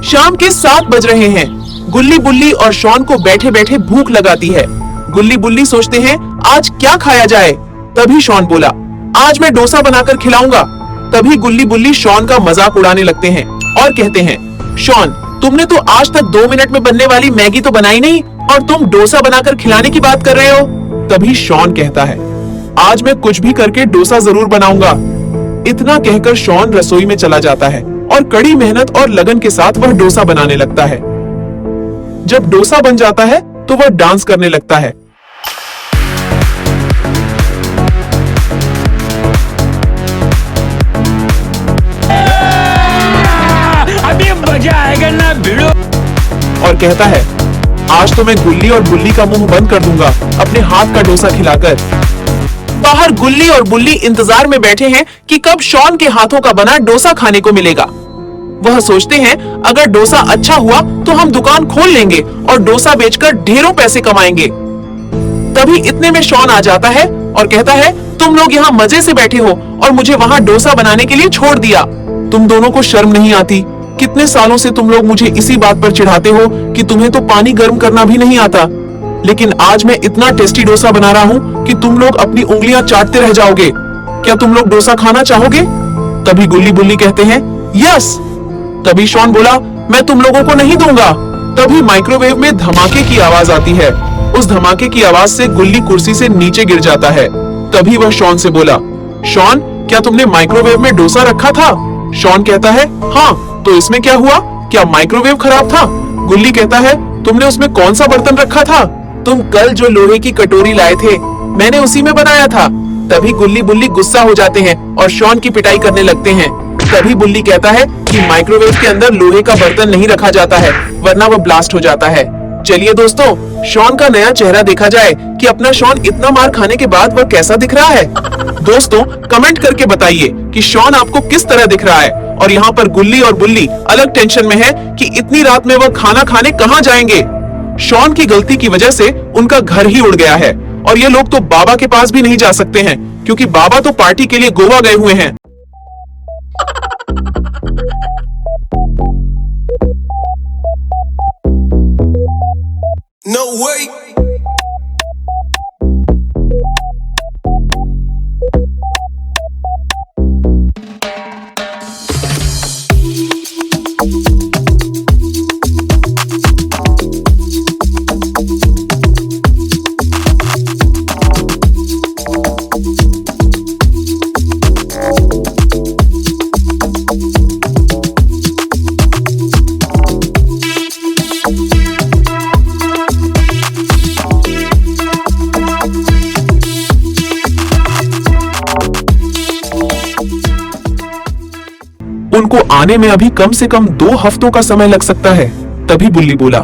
शाम के 7 बज रहे हैं। गुल्ली बुल्ली और शॉन को बैठे बैठे भूख लगाती है। गुल्ली बुल्ली सोचते हैं आज क्या खाया जाए। तभी शॉन बोला, आज मैं डोसा बनाकर खिलाऊंगा। तभी गुल्ली बुल्ली शॉन का मजाक उड़ाने लगते हैं और कहते हैं, शॉन तुमने तो आज तक 2 मिनट में बनने वाली मैगी तो बनाई नहीं और तुम डोसा बनाकर खिलाने की बात कर रहे हो। तभी शॉन कहता है, आज मैं कुछ भी करके डोसा जरूर बनाऊंगा। इतना कहकर शॉन रसोई में चला जाता है और कड़ी मेहनत और लगन के साथ वह डोसा बनाने लगता है। जब डोसा बन जाता है तो वह डांस करने लगता है। अभी मजा आएगा ना भिड़ो। और कहता है, आज तो मैं गुल्ली और बुल्ली का मुंह बंद कर दूंगा अपने हाथ का डोसा खिलाकर। बाहर गुल्ली और बुल्ली इंतजार में बैठे हैं कि कब शॉन के हाथों का बना डोसा खाने को मिलेगा। वह सोचते हैं अगर डोसा अच्छा हुआ तो हम दुकान खोल लेंगे और डोसा बेचकर ढेरों पैसे कमाएंगे। तभी इतने में शॉन आ जाता है और कहता है, तुम लोग यहाँ मजे से बैठे हो और मुझे वहाँ डोसा बनाने के लिए छोड़ दिया। तुम दोनों को शर्म नहीं आती? कितने सालों से तुम लोग मुझे इसी बात पर चिढ़ाते हो कि तुम्हें तो पानी गर्म करना भी नहीं आता, लेकिन आज मैं इतना टेस्टी डोसा बना रहा हूँ कि तुम लोग अपनी उंगलियां चाटते रह जाओगे। क्या तुम लोग डोसा खाना चाहोगे? तभी गुल्ली बुल्ली कहते हैं, यस। तभी शॉन बोला, मैं तुम लोगों को नहीं दूंगा। तभी माइक्रोवेव में धमाके की आवाज आती है। उस धमाके की आवाज से गुल्ली कुर्सी से नीचे गिर जाता है। तभी वह शॉन से बोला, शॉन क्या तुमने माइक्रोवेव में डोसा रखा था? शॉन कहता है, हाँ। तो इसमें क्या हुआ? क्या माइक्रोवेव खराब था? गुल्ली कहता है, तुमने उसमें कौन सा बर्तन रखा था? तुम कल जो लोहे की कटोरी लाए थे मैंने उसी में बनाया था। तभी गुल्ली बुल्ली गुस्सा हो जाते हैं और शॉन की पिटाई करने लगते हैं। तभी बुल्ली कहता है कि माइक्रोवेव के अंदर लोहे का बर्तन नहीं रखा जाता है वरना वह ब्लास्ट हो जाता है। चलिए दोस्तों, शॉन का नया चेहरा देखा जाए कि अपना शॉन इतना मार खाने के बाद वह कैसा दिख रहा है। दोस्तों कमेंट करके बताइए कि शॉन आपको किस तरह दिख रहा है। और यहाँ पर गुल्ली और बुल्ली अलग टेंशन में है कि इतनी रात में वह खाना खाने कहाँ जाएंगे। शॉन की गलती की वजह से उनका घर ही उड़ गया है और ये लोग तो बाबा के पास भी नहीं जा सकते हैं क्योंकि बाबा तो पार्टी के लिए गोवा गए हुए हैं। No way. उनको आने में अभी कम से कम 2 हफ्तों का समय लग सकता है। तभी बुल्ली बोला,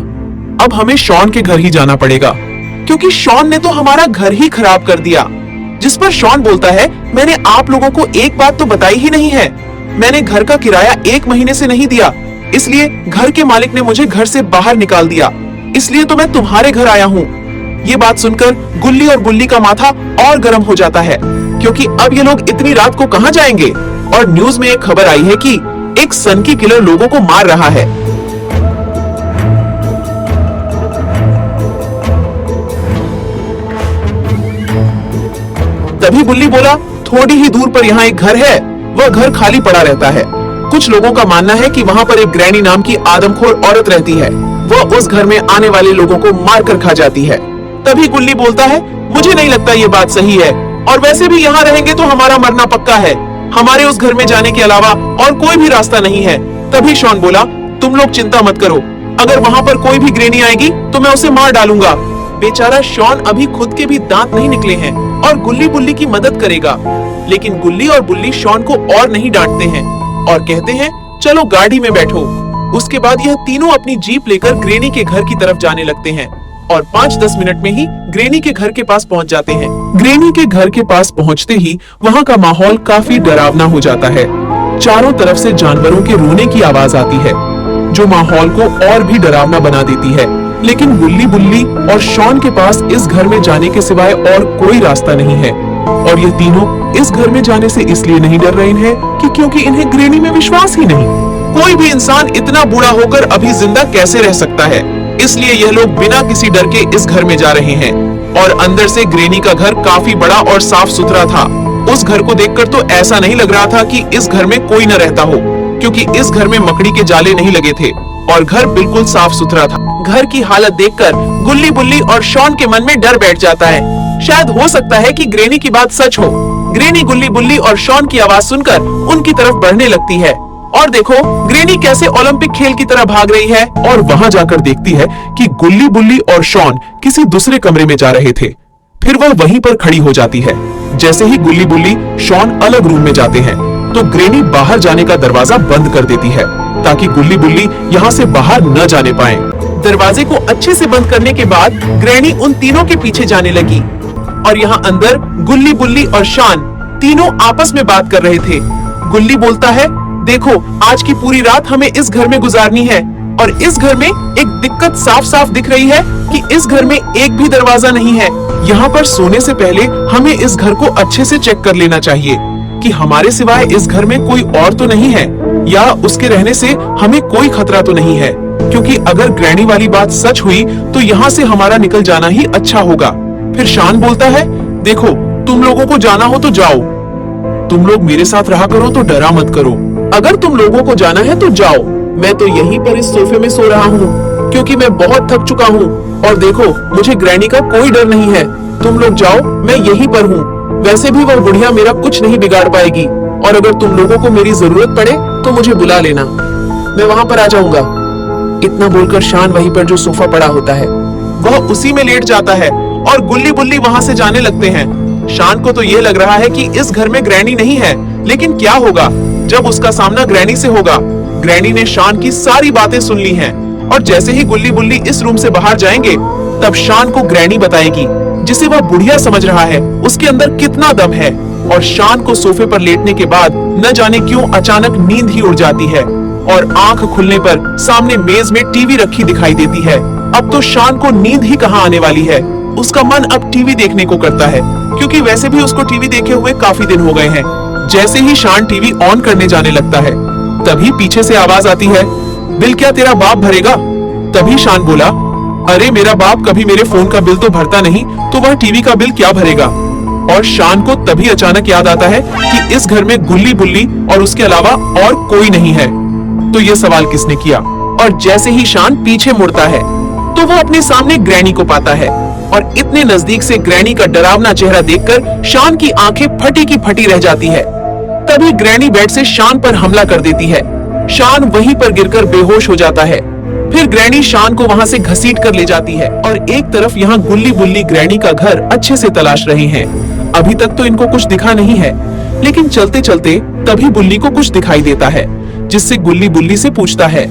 अब हमें शॉन के घर ही जाना पड़ेगा क्योंकि शॉन ने तो हमारा घर ही खराब कर दिया। जिस पर शॉन बोलता है, मैंने आप लोगों को एक बात तो बताई ही नहीं है। मैंने घर का किराया 1 महीने से नहीं दिया, इसलिए घर के मालिक ने मुझे घर से बाहर निकाल दिया। इसलिए तो मैं तुम्हारे घर आया हूँ। ये बात सुनकर गुल्ली और बुल्ली का माथा और गर्म हो जाता है क्योंकि अब ये लोग इतनी रात को कहाँ जाएंगे। और न्यूज में एक खबर आई है कि एक सनकी किलर लोगों को मार रहा है। तभी बुल्ली बोला, थोड़ी ही दूर पर यहाँ एक घर है, वह घर खाली पड़ा रहता है। कुछ लोगों का मानना है कि वहाँ पर एक ग्रैनी नाम की आदमखोर औरत रहती है। वह उस घर में आने वाले लोगों को मार कर खा जाती है। तभी गुल्ली बोलता है, मुझे नहीं लगता ये बात सही है और वैसे भी यहाँ रहेंगे तो हमारा मरना पक्का है। हमारे उस घर में जाने के अलावा और कोई भी रास्ता नहीं है। तभी शॉन बोला, तुम लोग चिंता मत करो, अगर वहाँ पर कोई भी ग्रैनी आएगी तो मैं उसे मार डालूंगा। बेचारा शॉन अभी खुद के भी दांत नहीं निकले हैं और गुल्ली बुल्ली की मदद करेगा। लेकिन गुल्ली और बुल्ली शॉन को और नहीं डांटते हैं और कहते हैं, चलो गाड़ी में बैठो। उसके बाद यह तीनों अपनी जीप लेकर ग्रैनी के घर की तरफ जाने लगते हैं और 5-10 मिनट में ही ग्रैनी के घर के पास पहुंच जाते हैं। ग्रैनी के घर के पास पहुंचते ही वहां का माहौल काफी डरावना हो जाता है। चारों तरफ से जानवरों के रोने की आवाज आती है जो माहौल को और भी डरावना बना देती है। लेकिन गुल्ली बुल्ली और शॉन के पास इस घर में जाने के सिवाय और कोई रास्ता नहीं है और ये तीनों इस घर में जाने से इसलिए नहीं डर रहे हैं कि क्योंकि इन्हें ग्रैनी में विश्वास ही नहीं। कोई भी इंसान इतना बूढ़ा होकर अभी जिंदा कैसे रह सकता है। इसलिए यह लोग बिना किसी डर के इस घर में जा रहे हैं। और अंदर से ग्रैनी का घर काफी बड़ा और साफ सुथरा था। उस घर को देखकर तो ऐसा नहीं लग रहा था कि इस घर में कोई न रहता हो, क्योंकि इस घर में मकड़ी के जाले नहीं लगे थे और घर बिल्कुल साफ सुथरा था। घर की हालत देखकर गुल्ली बुल्ली और शॉन के मन में डर बैठ जाता है। शायद हो सकता है कि ग्रैनी की बात सच हो। ग्रैनी गुल्ली बुल्ली और शॉन की आवाज सुनकर उनकी तरफ बढ़ने लगती है। और देखो ग्रैनी कैसे ओलंपिक खेल की तरह भाग रही है और वहां जाकर देखती है कि गुल्ली बुल्ली और शॉन किसी दूसरे कमरे में जा रहे थे। फिर वह वहीं पर खड़ी हो जाती है। जैसे ही गुल्ली बुल्ली शॉन अलग रूम में जाते हैं तो ग्रैनी बाहर जाने का दरवाजा बंद कर देती है ताकि गुल्ली बुल्ली यहाँ से बाहर न जाने पाए। दरवाजे को अच्छे से बंद करने के बाद ग्रैनी उन तीनों के पीछे जाने लगी और यहाँ अंदर गुल्ली बुल्ली और शॉन तीनों आपस में बात कर रहे थे। गुल्ली बोलता है, देखो आज की पूरी रात हमें इस घर में गुजारनी है और इस घर में एक दिक्कत साफ साफ दिख रही है कि इस घर में एक भी दरवाजा नहीं है। यहाँ पर सोने से पहले हमें इस घर को अच्छे से चेक कर लेना चाहिए कि हमारे सिवाय इस घर में कोई और तो नहीं है या उसके रहने से हमें कोई खतरा तो नहीं है, क्योंकि अगर ग्रैनी वाली बात सच हुई तो यहाँ से हमारा निकल जाना ही अच्छा होगा। फिर शॉन बोलता है, देखो तुम लोगों को जाना हो तो जाओ, तुम लोग मेरे साथ रहा करो तो डरा मत करो। अगर तुम लोगों को जाना है तो जाओ, मैं तो यहीं पर इस सोफे में सो रहा हूँ क्योंकि मैं बहुत थक चुका हूँ और देखो मुझे ग्रैनी का कोई डर नहीं है। तुम लोग जाओ, मैं यहीं पर हूँ। वैसे भी वह बुढ़िया मेरा कुछ नहीं बिगाड़ पाएगी और अगर तुम लोगों को मेरी जरूरत पड़े तो मुझे बुला लेना, मैं वहां पर आ जाऊंगा। इतना बोलकर शॉन वहीं पर जो सोफा पड़ा होता है वह उसी में लेट जाता है और गुल्ली बुल्ली वहां से जाने लगते हैं। शॉन को तो यह लग रहा है कि इस घर में ग्रैनी नहीं है, लेकिन क्या होगा जब उसका सामना ग्रैनी से होगा। ग्रैनी ने शॉन की सारी बातें सुन ली हैं और जैसे ही गुल्ली बुल्ली इस रूम से बाहर जाएंगे तब शॉन को ग्रैनी बताएगी, जिसे वह बुढ़िया समझ रहा है, उसके अंदर कितना दम है। और शॉन को सोफे पर लेटने के बाद न जाने क्यों अचानक नींद ही उड़ जाती है और आंख खुलने पर सामने मेज में टीवी रखी दिखाई देती है। अब तो शॉन को नींद ही कहाँ आने वाली है। उसका मन अब टीवी देखने को करता है, क्योंकि वैसे भी उसको टीवी देखे हुए काफी दिन हो गए हैं। जैसे ही शॉन टीवी ऑन करने जाने लगता है तभी पीछे से आवाज आती है, बिल क्या तेरा बाप भरेगा? तभी शॉन बोला, अरे मेरा बाप कभी मेरे फोन का बिल तो भरता नहीं, तो वह टीवी का बिल क्या भरेगा? और शॉन को तभी अचानक याद आता है कि इस घर में गुल्ली बुल्ली और उसके अलावा और कोई नहीं है, तो ये सवाल किसने किया? और जैसे ही शॉन पीछे मुड़ता है तो वह अपने सामने ग्रैनी को पाता है और इतने नजदीक से ग्रैनी का डरावना चेहरा देखकर शॉन की आंखें फटी की फटी रह जाती है। तभी ग्रैनी बेड से शॉन पर हमला कर देती है। शॉन वहीं पर गिरकर बेहोश हो जाता है। फिर ग्रैनी शॉन को वहां से घसीट कर ले जाती है और एक तरफ यहाँ गुल्ली बुल्ली ग्रैनी का घर अच्छे से तलाश रहे हैं। अभी तक तो इनको कुछ दिखा नहीं है, लेकिन चलते चलते तभी बुल्ली को कुछ दिखाई देता है, जिससे गुल्ली बुल्ली से पूछता है,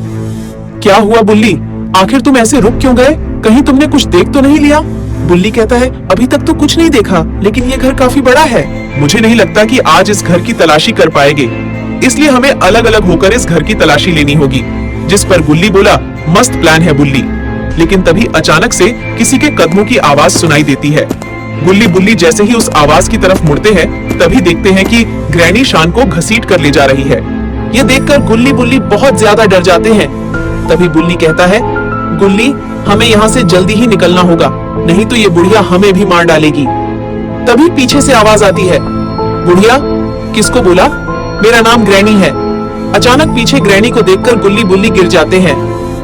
क्या हुआ बुल्ली, आखिर तुम ऐसे रुक क्यों गए? कहीं तुमने कुछ देख तो नहीं लिया? बुल्ली कहता है, अभी तक तो कुछ नहीं देखा, लेकिन ये घर काफी बड़ा है, मुझे नहीं लगता कि आज इस घर की तलाशी कर पाएंगे, इसलिए हमें अलग अलग होकर इस घर की तलाशी लेनी होगी। जिस पर गुल्ली बोला, मस्त प्लान है बुल्ली। लेकिन तभी अचानक से किसी के कदमों की आवाज सुनाई देती है। गुल्ली बुल्ली जैसे ही उस आवाज की तरफ मुड़ते हैं तभी देखते हैं कि ग्रैनी शॉन को घसीट कर ले जा रही है। ये देखकर गुल्ली बुल्ली बहुत ज्यादा डर जाते हैं। तभी बुल्ली कहता है, गुल्ली हमें यहाँ से जल्दी ही निकलना होगा, नहीं तो ये बुढ़िया हमें भी मार डालेगी। तभी पीछे से आवाज आती है, बुढ़िया? किसको बोला? मेरा नाम ग्रैनी है। अचानक पीछे ग्रैनी को देखकर गुल्ली बुल्ली गिर जाते हैं।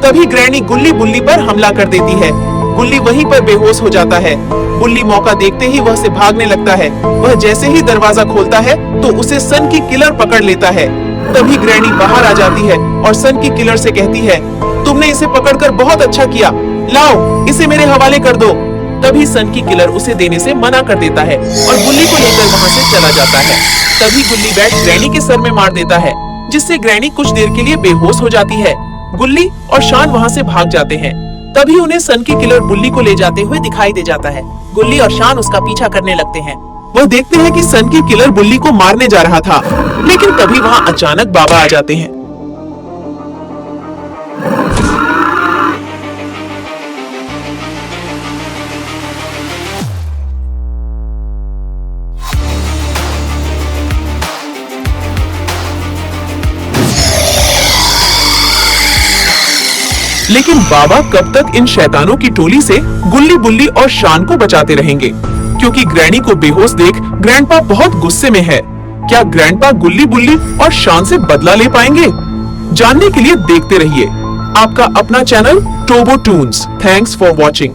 तभी ग्रैनी गुल्ली बुल्ली पर हमला कर देती है। गुल्ली वहीं पर बेहोश हो जाता है। बुल्ली मौका देखते ही वह से भागने लगता है। वह जैसे ही दरवाजा खोलता है तो उसे सन की किलर पकड़ लेता है। तभी ग्रैनी बाहर आ जाती है और सन की किलर से कहती है, तुमने इसे पकड़कर बहुत अच्छा किया, लाओ इसे मेरे हवाले कर दो। तभी सन की किलर उसे देने से मना कर देता है और गुल्ली को लेकर वहाँ से चला जाता है। तभी गुल्ली बैट ग्रैनी के सर में मार देता है, जिससे ग्रैनी कुछ देर के लिए बेहोश हो जाती है। गुल्ली और शॉन वहाँ से भाग जाते हैं। तभी उन्हें सन की किलर बुल्ली को ले जाते हुए दिखाई दे जाता है। गुल्ली और शॉन उसका पीछा करने लगते हैं। वह देखते हैं कि सन की किलर बुल्ली को मारने जा रहा था, लेकिन तभी वहाँ अचानक बाबा आ जाते हैं। लेकिन बाबा कब तक इन शैतानों की टोली से गुल्ली, बुल्ली और शान को बचाते रहेंगे? क्योंकि ग्रैनी को बेहोश देख ग्रैंडपा बहुत गुस्से में है। क्या ग्रैंडपा गुल्ली, बुल्ली और शान से बदला ले पाएंगे? जानने के लिए देखते रहिए आपका अपना channel Tobo Toons. Thanks for watching.